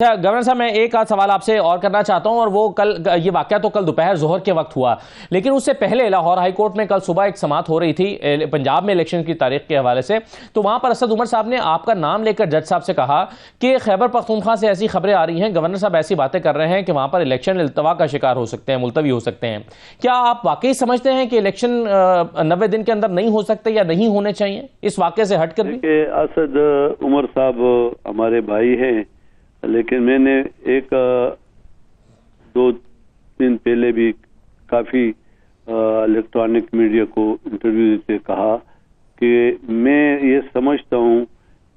Governor صاحب، میں ایک آدھ سوال آپ سے اور کرنا چاہتا ہوں، اور وہ یہ واقعہ تو کل دوپہر ظہر کے وقت ہوا، لیکن اس سے پہلے لاہور ہائی کورٹ میں کل صبح ایک سماعت ہو رہی تھی پنجاب میں الیکشن کی تاریخ کے حوالے سے، تو وہاں پر اسد عمر صاحب نے آپ کا نام لے کر جج صاحب سے کہا کہ خیبر پختونخوا سے ایسی خبریں آ رہی ہیں، گورنر صاحب ایسی باتیں کر رہے ہیں کہ وہاں پر الیکشن التوا کا شکار ہو سکتے ہیں، ملتوی ہو سکتے ہیں۔ کیا آپ واقعی سمجھتے ہیں کہ الیکشن 90 دن کے اندر نہیں ہو سکتے یا نہیں ہونے چاہیے اس واقعے سے ہٹ کر بھی؟ اسد عمر صاحب ہمارے بھائی ہیں، لیکن میں نے ایک دو دن پہلے بھی کافی الیکٹرانک میڈیا کو انٹرویو دیتے کہا کہ میں یہ سمجھتا ہوں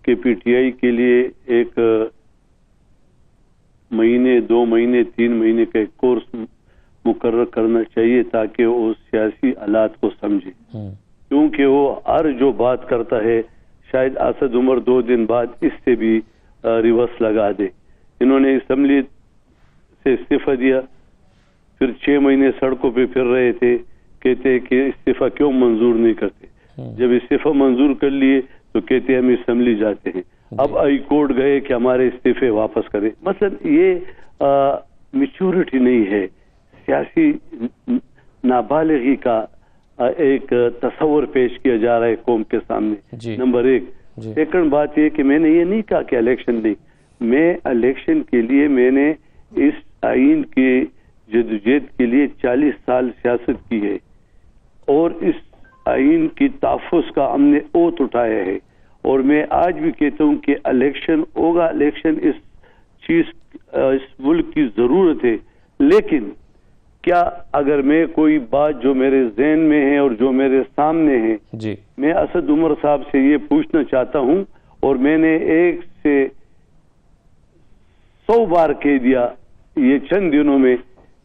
کہ پی ٹی آئی کے لیے ایک مہینے، 2 مہینے، 3 مہینے کا ایک کورس مقرر کرنا چاہیے تاکہ وہ سیاسی حالات کو سمجھے، کیونکہ وہ ہر جو بات کرتا ہے شاید اسد عمر 2 دن بعد اس سے بھی ریورس لگا دے۔ انہوں نے اسمبلی سے استعفیٰ دیا، پھر 6 مہینے سڑکوں پہ پھر رہے تھے، کہتے کہ استعفیٰ کیوں منظور نہیں کرتے، جب استعفیٰ منظور کر لیے تو کہتے ہم اسمبلی جاتے ہیں، اب ہائی کورٹ گئے کہ ہمارے استعفے واپس کریں۔ مثلا یہ میچورٹی نہیں ہے، سیاسی نابالغی کا ایک تصور پیش کیا جا رہا ہے قوم کے سامنے، نمبر 1۔ سیکنڈ بات یہ کہ میں نے یہ نہیں کہا کہ الیکشن نہیں، میں الیکشن کے لیے میں نے اس آئین کی جدوجہد کے لیے 40 سال سیاست کی ہے، اور اس آئین کی تحفظ کا ہم نے اوت اٹھایا ہے، اور میں آج بھی کہتا ہوں کہ الیکشن ہوگا، الیکشن اس چیز اس ملک کی ضرورت ہے، لیکن کیا اگر میں کوئی بات جو میرے ذہن میں ہے اور جو میرے سامنے ہے، میں اسد عمر صاحب سے یہ پوچھنا چاہتا ہوں، اور میں نے 1 سے 100 بار کہہ دیا یہ چند دنوں میں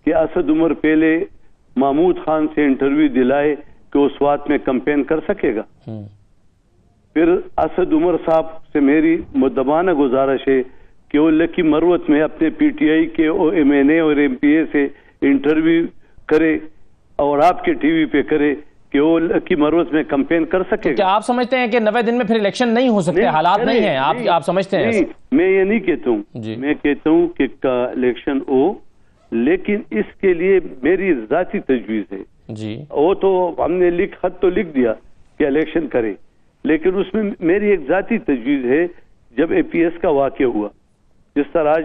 کہ اسد عمر پہلے محمود خان سے انٹرویو دلائے کہ اس بات میں کمپین کر سکے گا۔ پھر اسد عمر صاحب سے میری مدبانہ گزارش ہے کہ وہ لکی مروت میں اپنے پی ٹی آئی کے ایم این اے اور ایم پی اے سے انٹرویو کرے اور آپ کے ٹی وی پہ کرے کہ وہ لکی مروت میں کمپین کر سکے گا۔ کیا آپ سمجھتے ہیں کہ 90 دن میں پھر الیکشن نہیں ہو سکتے، حالات نہیں ہیں؟ آپ سمجھتے ہیں؟ میں یہ نہیں کہتا ہوں، میں کہتا ہوں کہ الیکشن ہو، لیکن اس کے لیے میری ذاتی تجویز ہے۔ وہ تو ہم نے خط تو لکھ دیا کہ الیکشن کرے، لیکن اس میں میری ایک ذاتی تجویز ہے۔ جب اے پی ایس کا واقعہ ہوا، جس طرح آج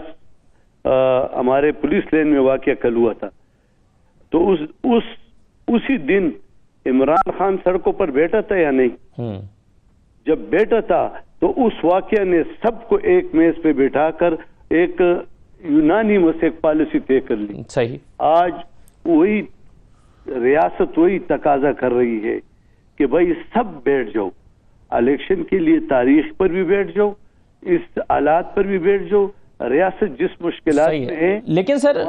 ہمارے پولیس لین میں واقعہ کل ہوا تھا، تو اسی دن عمران خان سڑکوں پر بیٹھا تھا یا نہیں؟ جب بیٹھا تھا تو اس واقعہ نے سب کو ایک میز پہ بیٹھا کر ایک یونانیمس ایک پالیسی طے کر لی۔ صحیح۔ آج وہی ریاست وہی تقاضا کر رہی ہے کہ بھائی سب بیٹھ جاؤ، الیکشن کے لیے تاریخ پر بھی بیٹھ جاؤ، اس حالات پر بھی بیٹھ جاؤ، ریاست جس مشکلات میں ہے، لیکن سر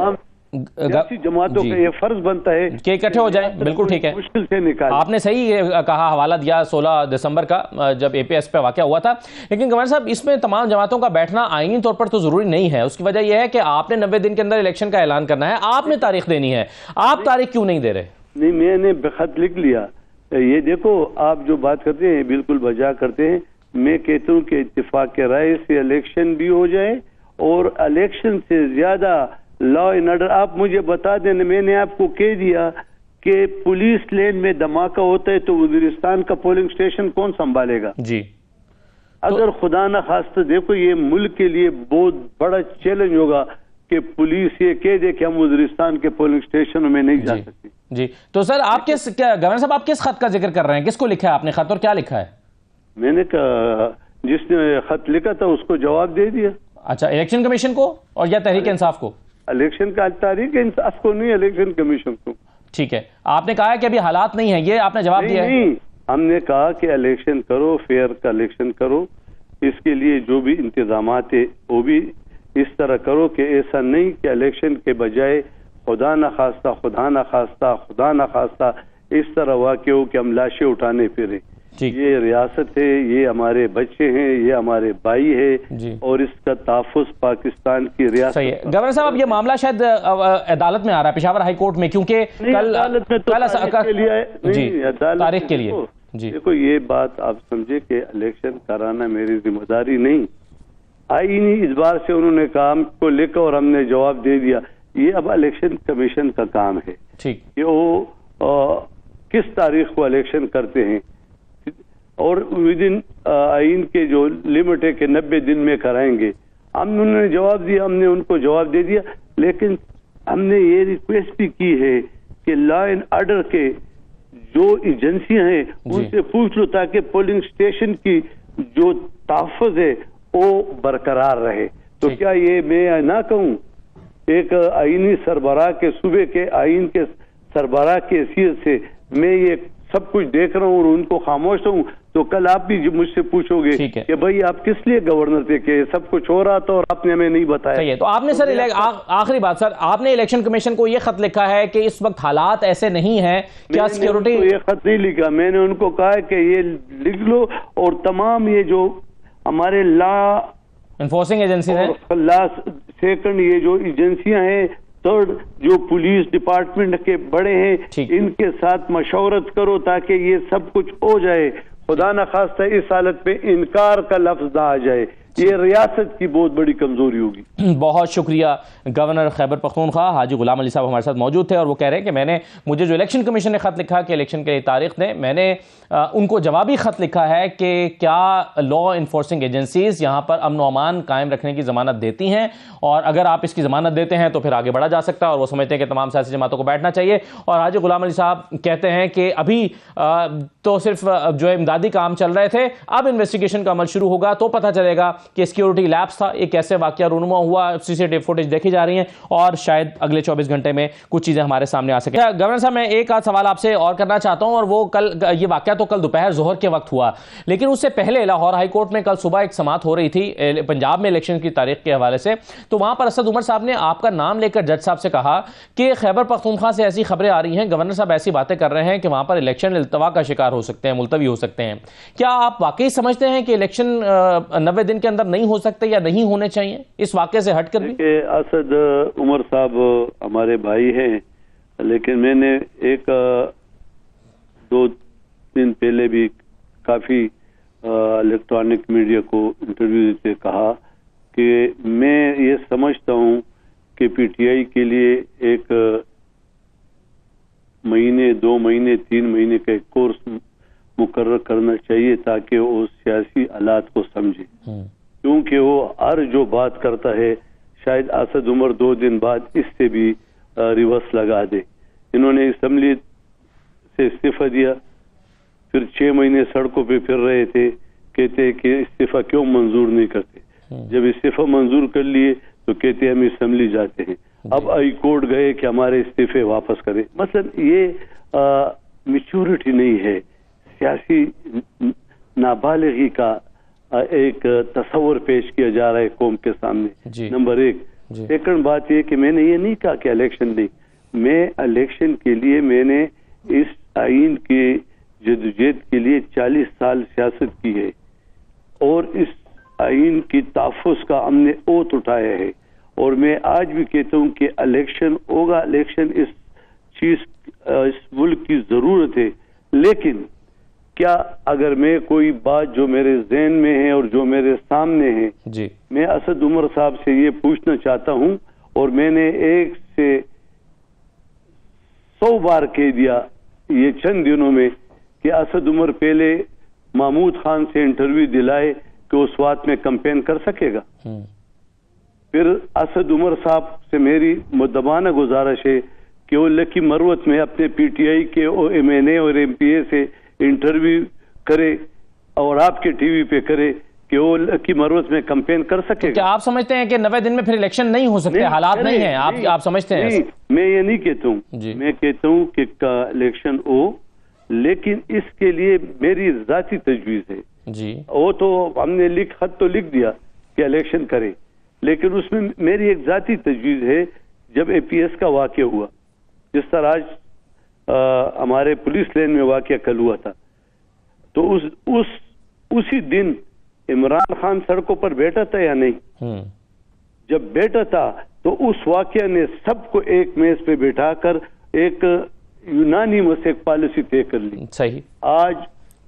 سیاسی جماعتوں کا یہ فرض بنتا ہے کہ اکٹھے ہو جائیں۔ بالکل ٹھیک ہے، مشکل سے نکال۔ آپ نے صحیح کہا، حوالہ دیا 16 دسمبر کا جب اے پی ایس پہ واقعہ ہوا تھا، لیکن گورنر صاحب اس میں تمام جماعتوں کا بیٹھنا آئینی طور پر تو ضروری نہیں ہے۔ اس کی وجہ یہ ہے کہ آپ نے 90 دن کے اندر الیکشن کا اعلان کرنا ہے، آپ نے تاریخ دینی ہے، آپ تاریخ کیوں نہیں دے رہے؟ نہیں، میں نے بخط لکھ لیا۔ یہ دیکھو، آپ جو بات کرتے ہیں بالکل بجا کرتے ہیں۔ میں کہتا ہوں کہ اتفاق رائے سے الیکشن بھی ہو جائے، اور الیکشن سے زیادہ لا اینڈ آرڈر۔ آپ مجھے بتا دیں، میں نے آپ کو کہہ دیا کہ پولیس لین میں دھماکہ ہوتا ہے تو وزیرستان کا پولنگ سٹیشن کون سنبھالے گا؟ اگر خدا نہ خواستہ، دیکھو یہ ملک کے لیے بہت بڑا چیلنج ہوگا کہ پولیس یہ کہہ دے کہ ہم وزیرستان کے پولنگ سٹیشنوں میں نہیں جا سکتے۔ تو سر آپ گورنر صاحب آپ کس خط کا ذکر کر رہے ہیں؟ کس کو لکھا ہے آپ نے خط، اور کیا لکھا ہے؟ میں نے کہا جس نے خط لکھا تھا اس کو جواب دے دیا۔ اچھا، الیکشن کمیشن کو اور یا تحریک انصاف کو؟ الیکشن کا تحریک انصاف کو نہیں، الیکشن کمیشن کو۔ ٹھیک ہے، آپ نے کہا ہے کہ ابھی حالات نہیں ہیں، یہ آپ نے جواب دیا ہے؟ نہیں، ہم نے کہا کہ الیکشن کرو، فیئر کا الیکشن کرو، اس کے لیے جو بھی انتظامات ہے وہ بھی اس طرح کرو کہ ایسا نہیں کہ الیکشن کے بجائے خدا نہ خواستہ اس طرح واقع ہو کہ ہم لاشیں اٹھانے پھریں۔ یہ ریاست ہے، یہ ہمارے بچے ہیں، یہ ہمارے بھائی ہے، اور اس کا تحفظ پاکستان کی ریاست۔ صحیح ہے گورنر صاحب، اب یہ معاملہ شاید عدالت میں آ رہا ہے، پشاور ہائی کورٹ میں، کیونکہ تاریخ کے لیے دیکھو یہ بات آپ سمجھے کہ الیکشن کرانا میری ذمہ داری نہیں، آئینی اس بار سے انہوں نے کام کو لکھا اور ہم نے جواب دے دیا. یہ اب الیکشن کمیشن کا کام ہے کہ وہ کس تاریخ کو الیکشن کرتے ہیں اور ودن آئین کے جو لمٹ ہے کہ 90 دن میں کرائیں گے. انہوں نے جواب دیا, ہم نے ان کو جواب دے دیا, لیکن ہم نے یہ ریکویسٹ بھی کی ہے کہ لا اینڈ آرڈر کے جو ایجنسیاں ہیں ان سے پوچھ لو تاکہ پولنگ اسٹیشن کی جو تحفظ ہے وہ برقرار رہے. تو کیا یہ میں نہ کہوں ایک آئینی سربراہ کے صوبے کے آئین کے سربراہ کی حیثیت سے میں یہ سب کچھ دیکھ رہا ہوں اور ان کو خاموش ہوں, تو کل آپ بھی مجھ سے پوچھو گے کہ بھائی آپ کس لیے گورنر تھے کہ سب کچھ ہو رہا تھا اور آپ نے ہمیں نہیں بتایا. تو آپ نے سر آخری بات سر, آپ نے الیکشن کمیشن کو یہ خط لکھا ہے کہ اس وقت حالات ایسے نہیں ہیں, کیا سیکیورٹی؟ یہ خط نہیں لکھا, میں نے ان کو کہا کہ یہ لکھ لو اور تمام یہ جو ہمارے لا انفورسنگ ایجنسی ہیں, سیکنڈ یہ جو ایجنسیاں ہیں, تھرڈ جو پولیس ڈپارٹمنٹ کے بڑے ہیں, ان کے ساتھ مشورت کرو تاکہ یہ سب کچھ ہو جائے. خدا نخواستہ اس حالت پہ انکار کا لفظ نہ آ جائے, یہ ریاست کی بہت بڑی کمزوری ہوگی. بہت شکریہ. گورنر خیبر پختونخوا حاجی غلام علی صاحب ہمارے ساتھ موجود تھے اور وہ کہہ رہے ہیں کہ مجھے جو الیکشن کمیشن نے خط لکھا کہ الیکشن کے لیے تاریخ دیں, میں نے ان کو جوابی خط لکھا ہے کہ کیا لا انفورسنگ ایجنسیز یہاں پر امن و امان قائم رکھنے کی ضمانت دیتی ہیں, اور اگر آپ اس کی ضمانت دیتے ہیں تو پھر آگے بڑھا جا سکتا ہے, اور وہ سمجھتے ہیں کہ تمام سیاسی جماعتوں کو بیٹھنا چاہیے. اور حاجی غلام علی صاحب کہتے ہیں کہ ابھی تو صرف جو امدادی کام چل رہے تھے, اب انویسٹیگیشن کا عمل شروع ہوگا تو پتہ چلے گا کہ سیکیورٹی لیپس تھا, ایک ایسے واقعہ رونما ہوا, CCTV فوٹیج دیکھی جا رہی ہیں اور شاید اگلے 24 گھنٹے میں کچھ چیزیں ہمارے سامنے آ سکیں. گورنر صاحب میں ایک آدھ سوال آپ سے اور کرنا چاہتا ہوں, اور وہ یہ واقعہ تو کل دوپہر ظہر کے وقت ہوا, لیکن اس سے پہلے لاہور ہائی کورٹ میں کل صبح ایک سماعت ہو رہی تھی پنجاب میں الیکشن کی تاریخ کے حوالے سے, تو وہاں پر اسد عمر صاحب نے آپ کا نام لے کر جج صاحب سے کہا کہ خیبر پختونخوا سے ایسی خبریں آ رہی ہیں, گورنر صاحب ایسی باتیں کر رہے ہیں کہ وہاں پر الیکشن التوا کا شکار ہو سکتے ہیں, ملتوی ہو سکتے ہیں. کیا آپ واقعی سمجھتے ہیں کہ الیکشن 90 دن کے اندر نہیں ہو سکتے یا نہیں ہونے چاہیے اس واقعے سے ہٹ کر بھی؟ اسد عمر صاحب ہمارے بھائی ہیں, لیکن میں نے ایک 2 دن پہلے بھی کافی الیکٹرانک میڈیا کو انٹرویو دیتے کہا کہ میں یہ سمجھتا ہوں کہ PTI کے لیے ایک مہینے 2 مہینے 3 مہینے کا ایک کورس مقرر کرنا چاہیے تاکہ وہ سیاسی حالات کو سمجھے, کیونکہ وہ ہر جو بات کرتا ہے شاید اسد عمر 2 دن بعد اس سے بھی ریورس لگا دے. انہوں نے اسمبلی سے استعفیٰ دیا, پھر 6 مہینے سڑکوں پہ پھر رہے تھے, کہتے کہ استعفیٰ کیوں منظور نہیں کرتے, جب استعفیٰ منظور کر لیے تو کہتے ہم اسمبلی جاتے ہیں. اب ہائی کورٹ گئے کہ ہمارے استعفے واپس کریں. مثلا یہ میچورٹی نہیں ہے, سیاسی نابالغی کا ایک تصور پیش کیا جا رہا ہے قوم کے سامنے. نمبر 1. سیکنڈ بات یہ کہ میں نے یہ نہیں کہا کہ الیکشن نہیں, میں الیکشن کے لیے میں نے اس آئین کی جدوجہد کے لیے 40 سال سیاست کی ہے, اور اس آئین کی تحفظ کا ہم نے اوت اٹھایا ہے, اور میں آج بھی کہتا ہوں کہ الیکشن ہوگا. الیکشن اس ملک کی ضرورت ہے, لیکن کیا اگر میں کوئی بات جو میرے ذہن میں ہے اور جو میرے سامنے ہے میں اسد عمر صاحب سے یہ پوچھنا چاہتا ہوں, اور میں نے 1 سے 100 بار کہہ دیا یہ چند دنوں میں کہ اسد عمر پہلے محمود خان سے انٹرویو دلائے کہ اس بات میں کمپین کر سکے گا. پھر اسد عمر صاحب سے میری مدبانہ گزارش ہے کہ وہ لکی مروت میں اپنے PTI کے MNA اور MPA سے انٹرویو کرے اور آپ کے ٹی وی پہ کرے کہ وہ لکی مروت میں کمپین کر سکے گا. کیا آپ سمجھتے ہیں کہ 90 دن میں پھر الیکشن نہیں ہو سکتے, حالات نہیں ہیں, آپ سمجھتے ہیں؟ نہیں, میں یہ نہیں کہتا ہوں, میں کہتا ہوں کہ الیکشن ہو, لیکن اس کے لیے میری ذاتی تجویز ہے. وہ تو ہم نے خط تو لکھ دیا کہ الیکشن کرے, لیکن اس میں میری ایک ذاتی تجویز ہے. جب APS کا واقعہ ہوا, جس طرح آج ہمارے پولیس لین میں واقعہ کل ہوا تھا, تو اسی دن عمران خان سڑکوں پر بیٹھا تھا یا نہیں؟ جب بیٹھا تھا تو اس واقعہ نے سب کو ایک میز پہ بیٹھا کر ایک یونانیمس ایک پالیسی طے کر لی. صحیح. آج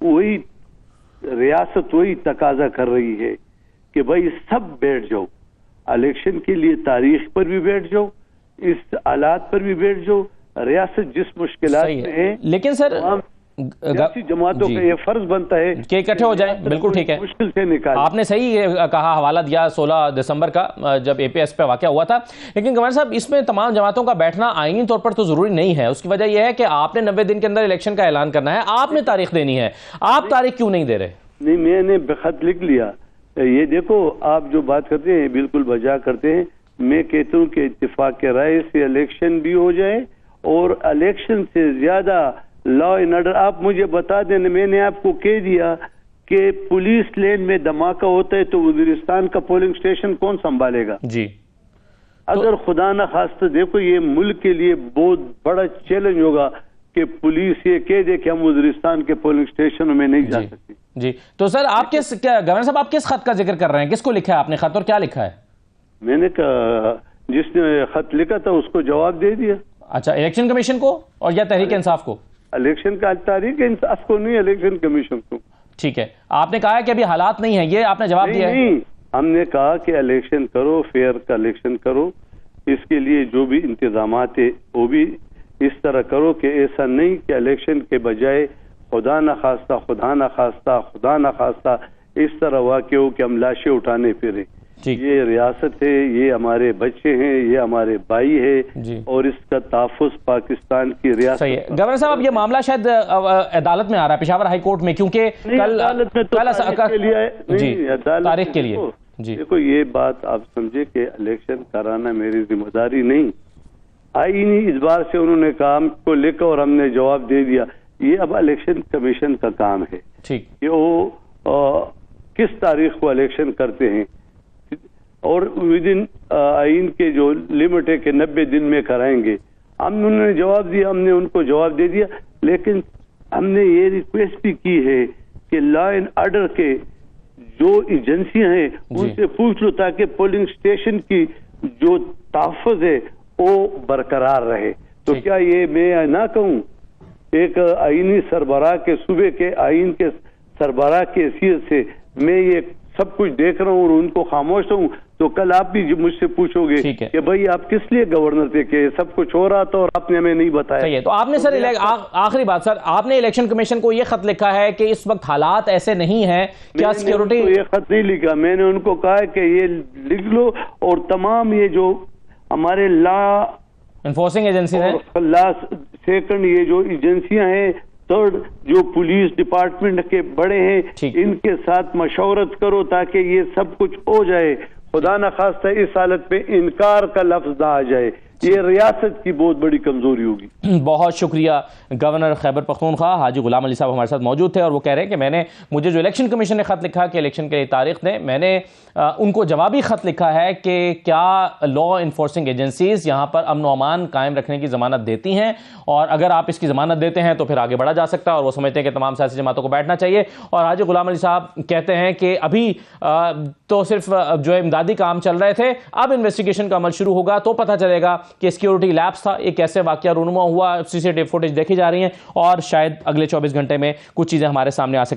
وہی ریاست وہی تقاضا کر رہی ہے کہ بھائی سب بیٹھ جاؤ, الیکشن کے لیے تاریخ پر بھی بیٹھ جاؤ, اس حالات پر بھی بیٹھ جاؤ. ریاست جس مشکلات میں ہے, لیکن سر سیاسی جماعتوں کا یہ فرض بنتا ہے کہ اکٹھے ہو جائیں. بالکل ٹھیک ہے, مشکل سے نکال. آپ نے صحیح کہا, حوالہ دیا 16 دسمبر کا جب اے پی ایس پہ واقعہ ہوا تھا. لیکن گورنر صاحب اس میں تمام جماعتوں کا بیٹھنا آئینی طور پر تو ضروری نہیں ہے. اس کی وجہ یہ ہے کہ آپ نے 90 دن کے اندر الیکشن کا اعلان کرنا ہے, آپ نے تاریخ دینی ہے. آپ تاریخ کیوں نہیں دے رہے؟ نہیں, میں نے بخط لکھ لیا. یہ دیکھو, آپ جو بات کرتے ہیں بالکل بجا کرتے ہیں. میں کہتا ہوں کہ اتفاق کے رائے سے الیکشن بھی ہو جائے, اور الیکشن سے زیادہ لا اینڈ آرڈر. آپ مجھے بتا دیں, میں نے آپ کو کہہ دیا کہ پولیس لین میں دھماکہ ہوتا ہے تو وزیرستان کا پولنگ اسٹیشن کون سنبھالے گا؟ جی, اگر خدا نہ خواستہ, دیکھو یہ ملک کے لیے بہت بڑا چیلنج ہوگا کہ پولیس یہ کہہ دے کہ ہم وزیرستان کے پولنگ اسٹیشنوں میں نہیں جا سکتے. جی, تو سر آپ کس گورنر صاحب آپ کس خط کا ذکر کر رہے ہیں؟ کس کو لکھا ہے آپ نے خط, اور کیا لکھا ہے؟ میں نے کہا جس نے خط لکھا تھا اس کو جواب دے دیا. اچھا, الیکشن کمیشن کو اور یا تحریک انصاف کو؟ الیکشن کا تحریک انصاف کو نہیں, الیکشن کمیشن کو. ٹھیک ہے, آپ نے کہا ہے کہ ابھی حالات نہیں ہیں, یہ آپ نے جواب دیا ہے؟ نہیں, ہم نے کہا کہ الیکشن کرو, فیئر کا الیکشن کرو. اس کے لیے جو بھی انتظامات ہے وہ بھی اس طرح کرو کہ ایسا نہیں کہ الیکشن کے بجائے خدا نہ خواستہ اس طرح واقع ہو کہ ہم لاشیں اٹھانے پھریں. یہ ریاست ہے, یہ ہمارے بچے ہیں, یہ ہمارے بھائی ہے, اور اس کا تحفظ پاکستان کی ریاست. صحیح ہے گورنر صاحب, اب یہ معاملہ شاید عدالت میں آ رہا ہے, پشاور ہائی کورٹ میں, کیونکہ تاریخ کے لیے. دیکھو, یہ بات آپ سمجھے کہ الیکشن کرانا میری ذمہ داری نہیں. آئینی اس بار سے انہوں نے کام کو لکھا اور ہم نے جواب دے دیا. یہ اب الیکشن کمیشن کا کام ہے کہ وہ کس تاریخ کو الیکشن کرتے ہیں, اور ودن آئین کے جو لمٹ ہے کہ 90 دن میں کرائیں گے. انہوں نے جواب دیا, ہم نے ان کو جواب دے دیا. لیکن ہم نے یہ ریکویسٹ بھی کی ہے کہ لا اینڈ آرڈر کے جو ایجنسیاں ہیں ان سے پوچھ لو تاکہ پولنگ اسٹیشن کی جو تحفظ ہے وہ برقرار رہے. تو کیا یہ میں نہ کہوں, ایک آئینی سربراہ کے, صوبے کے آئین کے سربراہ کی حیثیت سے میں یہ سب کچھ دیکھ رہا ہوں اور ان کو خاموش ہوں, تو کل آپ بھی مجھ سے پوچھو گے کہ بھائی آپ کس لیے گورنر تھے کہ سب کچھ ہو رہا تھا اور آپ نے ہمیں نہیں بتایا. تو آپ نے سر آخری بات سر, آپ نے الیکشن کمیشن کو یہ خط لکھا ہے کہ اس وقت حالات ایسے نہیں ہیں, کیا سیکیورٹی؟ یہ خط نہیں لکھا, میں نے ان کو کہا کہ یہ لکھ لو, اور تمام یہ جو ہمارے لا انفورسنگ ایجنسی ہیں, سیکنڈ یہ جو ایجنسیاں ہیں, تھرڈ جو پولیس ڈپارٹمنٹ کے بڑے ہیں, ان کے ساتھ مشورت کرو تاکہ یہ سب کچھ ہو جائے. خدا نہ خواستہ اس حالت پہ انکار کا لفظ نہ آ جائے, یہ ریاست کی بہت بڑی کمزوری ہوگی. بہت شکریہ. گورنر خیبر پختونخوا حاجی غلام علی صاحب ہمارے ساتھ موجود تھے, اور وہ کہہ رہے ہیں کہ مجھے جو الیکشن کمیشن نے خط لکھا کہ الیکشن کے تاریخ دیں, میں نے ان کو جوابی خط لکھا ہے کہ کیا لا انفورسنگ ایجنسیز یہاں پر امن و امان قائم رکھنے کی ضمانت دیتی ہیں, اور اگر آپ اس کی ضمانت دیتے ہیں تو پھر آگے بڑھا جا سکتا ہے, اور وہ سمجھتے ہیں کہ تمام سیاسی جماعتوں کو بیٹھنا چاہیے. اور حاجی غلام علی صاحب کہتے ہیں کہ ابھی تو صرف جو امدادی کام چل رہے تھے, اب انویسٹیگیشن کا عمل شروع ہوگا تو پتہ چلے گا کہ سیکیورٹی لیپس تھا, ایک ایسے واقعہ رونما ہوا, CCTV فوٹیج دیکھی جا رہی ہیں, اور شاید اگلے 24 گھنٹے میں کچھ چیزیں ہمارے سامنے آ سکیں.